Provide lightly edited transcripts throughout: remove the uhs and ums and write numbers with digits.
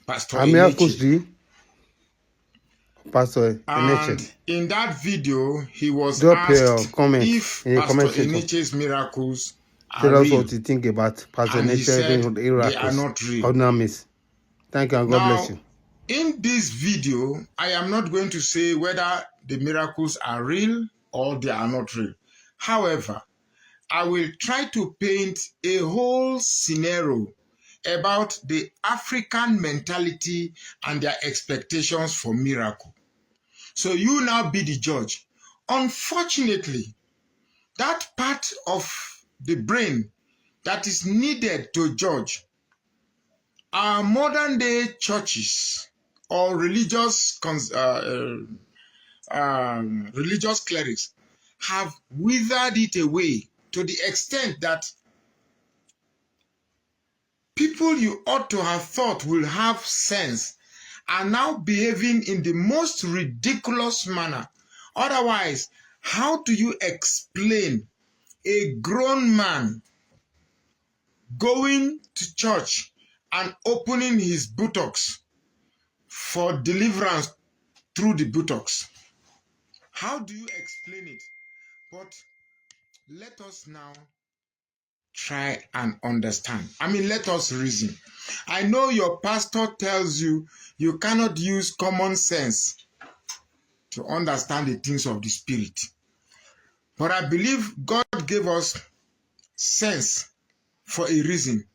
Pastor Eneche. Pastor And Eneche. in that video, he was Drop your asked comment if in the Pastor comment section. Eneche's miracles are Tell us real. what you think about Pastor And he Eneche said doing they are miracles not real. or dunamis. Thank you and God bless Now, you. in this video, I am not going to say whether the miracles are real or they are not real. However, I will try to paint a whole scenario about the African mentality and their expectations for miracle. So you now be the judge. Unfortunately, that part of the brain that is needed to judge our modern day churches or religious religious clerics have withered it away to the extent that people you ought to have thought will have sense are now behaving in the most ridiculous manner. Otherwise, how do you explain a grown man going to church and opening his buttocks for deliverance through the buttocks? How do you explain it? But let us now try and understand. Let us reason. I know your pastor tells you you cannot use common sense to understand the things of the spirit. But I believe God gave us sense for a reason.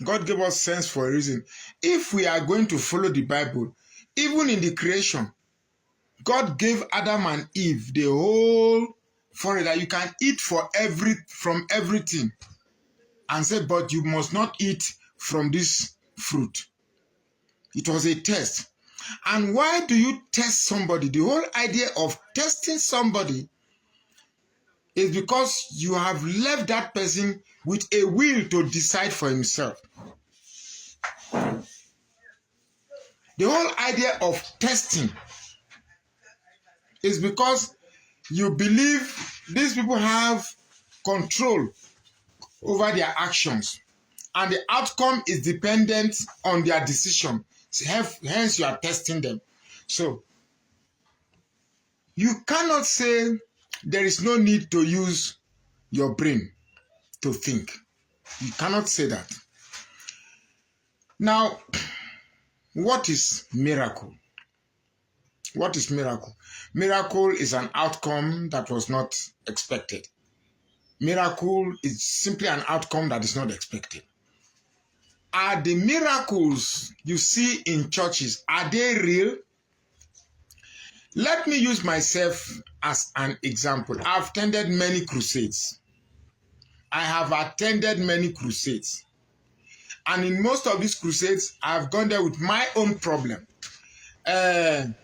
God gave us sense for a reason. If we are going to follow the Bible, even in the creation, God gave Adam and Eve the whole forest that you can eat from everything, and said, but you must not eat from this fruit. It was a test. And why do you test somebody? The whole idea of testing somebody is because you have left that person with a will to decide for himself. The whole idea of testing is because you believe these people have control over their actions, and the outcome is dependent on their decision. Hence, you are testing them. So, you cannot say there is no need to use your brain to think. You cannot say that. Now, what is miracle? What is miracle? Miracle is an outcome that was not expected. Miracle is simply an outcome that is not expected. Are the miracles you see in churches, are they real? Let me use myself as an example. I've attended many crusades. I have attended many crusades. And in most of these crusades, I've gone there with my own problem. That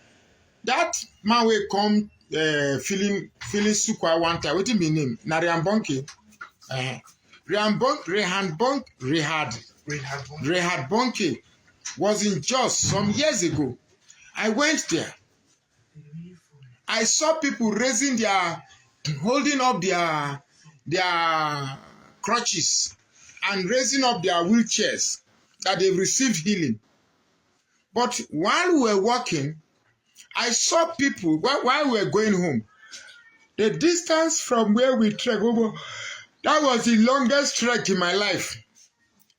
man will come feeling sukwa one time. What do you name? Narian Bonke. Rehad Bonke was in Jos some years ago. I went there. I saw people holding up their crutches and raising up their wheelchairs that they've received healing. But while we were walking, I saw people, while we were going home, the distance from where we trekked over, that was the longest trek in my life.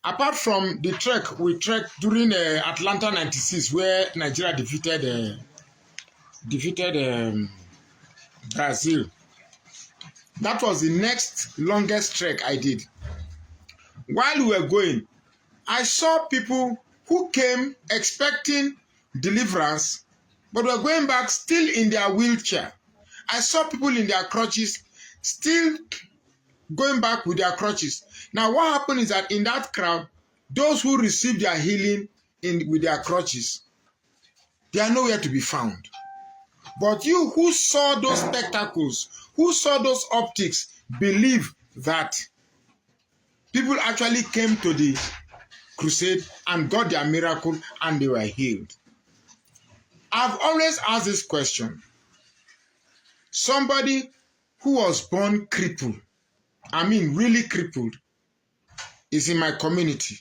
Apart from the trek we trekked during Atlanta 96, where Nigeria defeated Brazil. That was the next longest trek I did. While we were going, I saw people who came expecting deliverance, but were going back still in their wheelchair. I saw people in their crutches still going back with their crutches. Now, what happened is that in that crowd, those who received their healing with their crutches, they are nowhere to be found. But you who saw those spectacles, who saw those optics, believe that people actually came to the crusade and got their miracle and they were healed. I've always asked this question. Somebody who was born crippled, really crippled, is in my community.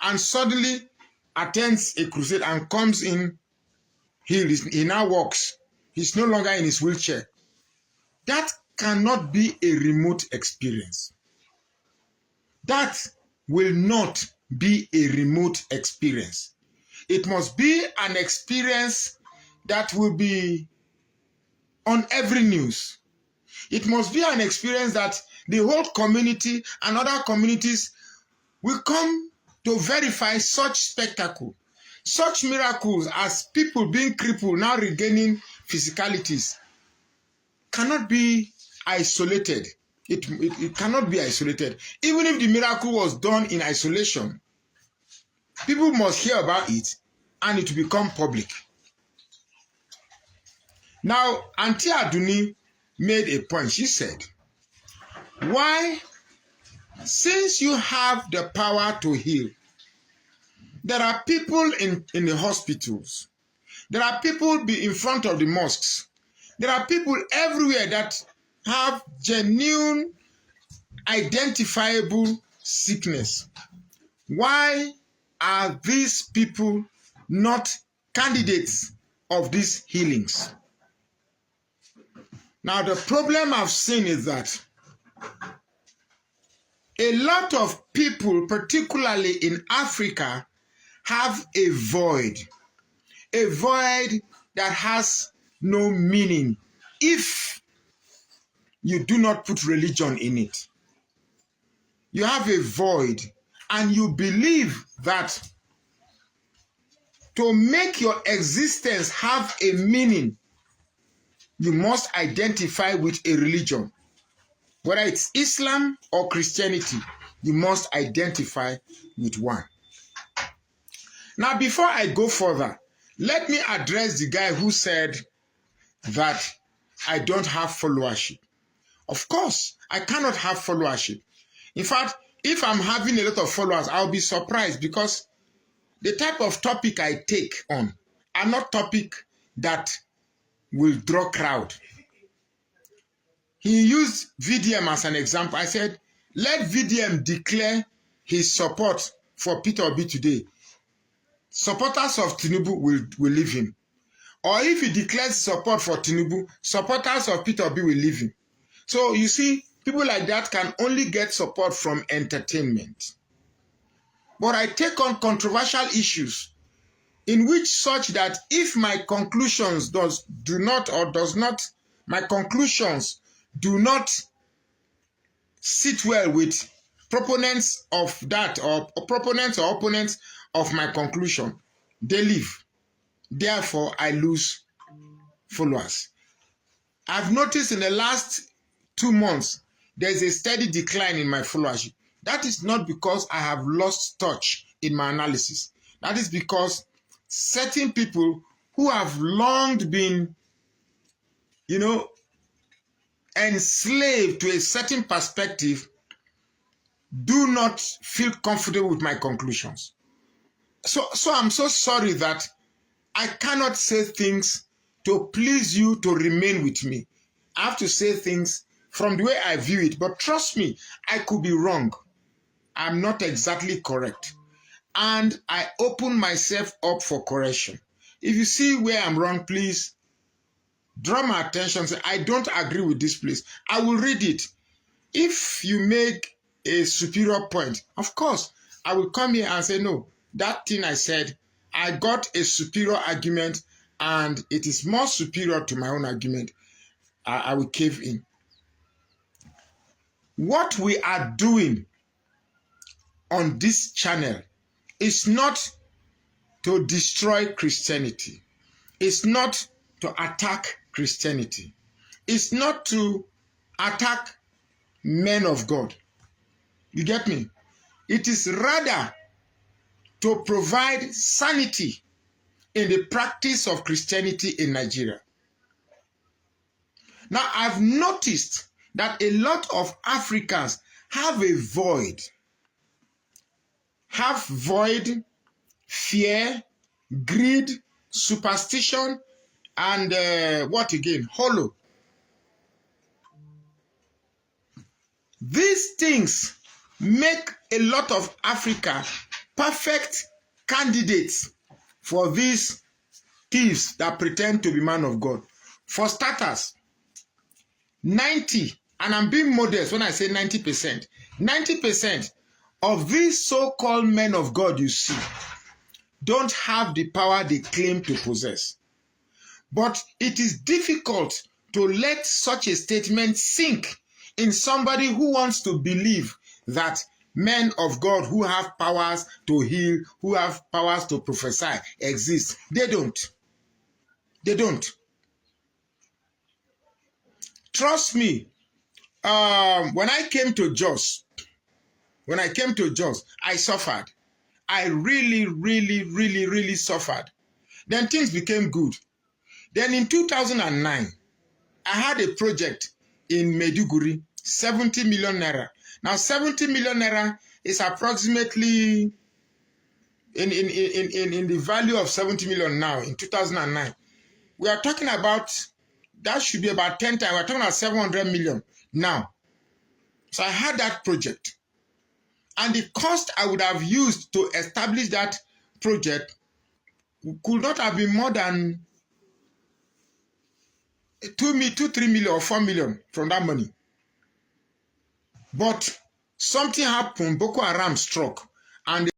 And suddenly attends a crusade and comes in healed, he now walks. He's no longer in his wheelchair. That cannot be a remote experience. That will not be a remote experience. It must be an experience that will be on every news. It must be an experience that the whole community and other communities will come to verify such spectacle, such miracles as people being crippled now regaining physicalities cannot be isolated. It cannot be isolated. Even if the miracle was done in isolation, people must hear about it and it will become public. Now, Auntie Aduni made a point. She said, why, since you have the power to heal, there are people in the hospitals, there are people in front of the mosques, there are people everywhere that have genuine, identifiable sickness. Why are these people not candidates of these healings? Now, the problem I've seen is that a lot of people, particularly in Africa, have a void that has no meaning if you do not put religion in it. You have a void and you believe that to make your existence have a meaning, you must identify with a religion. Whether it's Islam or Christianity, you must identify with one. Now, before I go further, let me address the guy who said that I don't have followership. Of course, I cannot have followership. In fact, if I'm having a lot of followers, I'll be surprised because the type of topic I take on are not topic that will draw crowd. He used VDM as an example. I said, let VDM declare his support for Peter Obi today. Supporters of Tinubu will leave him. Or if he declares support for Tinubu, supporters of Peter Obi will leave him. So you see, people like that can only get support from entertainment. But I take on controversial issues in which such that if my conclusions do not sit well with proponents of that or proponents or opponents of my conclusion, they leave. Therefore, I lose followers. I've noticed in the last 2 months, there's a steady decline in my followership. That is not because I have lost touch in my analysis. That is because certain people who have long been, enslaved to a certain perspective do not feel comfortable with my conclusions. So I'm so sorry that I cannot say things to please you to remain with me. I have to say things from the way I view it. But trust me, I could be wrong. I'm not exactly correct. And I open myself up for correction. If you see where I'm wrong, please draw my attention. Say, I don't agree with this place. I will read it. If you make a superior point, of course, I will come here and say, no, that thing I said, I got a superior argument and it is more superior to my own argument. I will cave in. What we are doing on this channel is not to destroy Christianity. It's not to attack Christianity. It's not to attack men of God. You get me? It is rather to provide sanity in the practice of Christianity in Nigeria. Now, I've noticed that a lot of Africans have a void. Have void, fear, greed, superstition, and what again? Hollow. These things make a lot of Africa perfect candidates for these thieves that pretend to be man of God. For starters, 90, and I'm being modest when I say 90%, 90% of these so-called men of God you see don't have the power they claim to possess. But it is difficult to let such a statement sink in somebody who wants to believe that men of God who have powers to heal, who have powers to prophesy exist. They don't. They don't. Trust me, when I came to Jos, I suffered. I really suffered. Then things became good. Then in 2009, I had a project in Maiduguri, 70 million naira. Now, 70 million naira is approximately in the value of 70 million now in 2009. We are talking about, that should be about 10 times. We're talking about 700 million now. So I had that project. And the cost I would have used to establish that project could not have been more than 3 million or 4 million from that money. But something happened, Boko Haram struck, and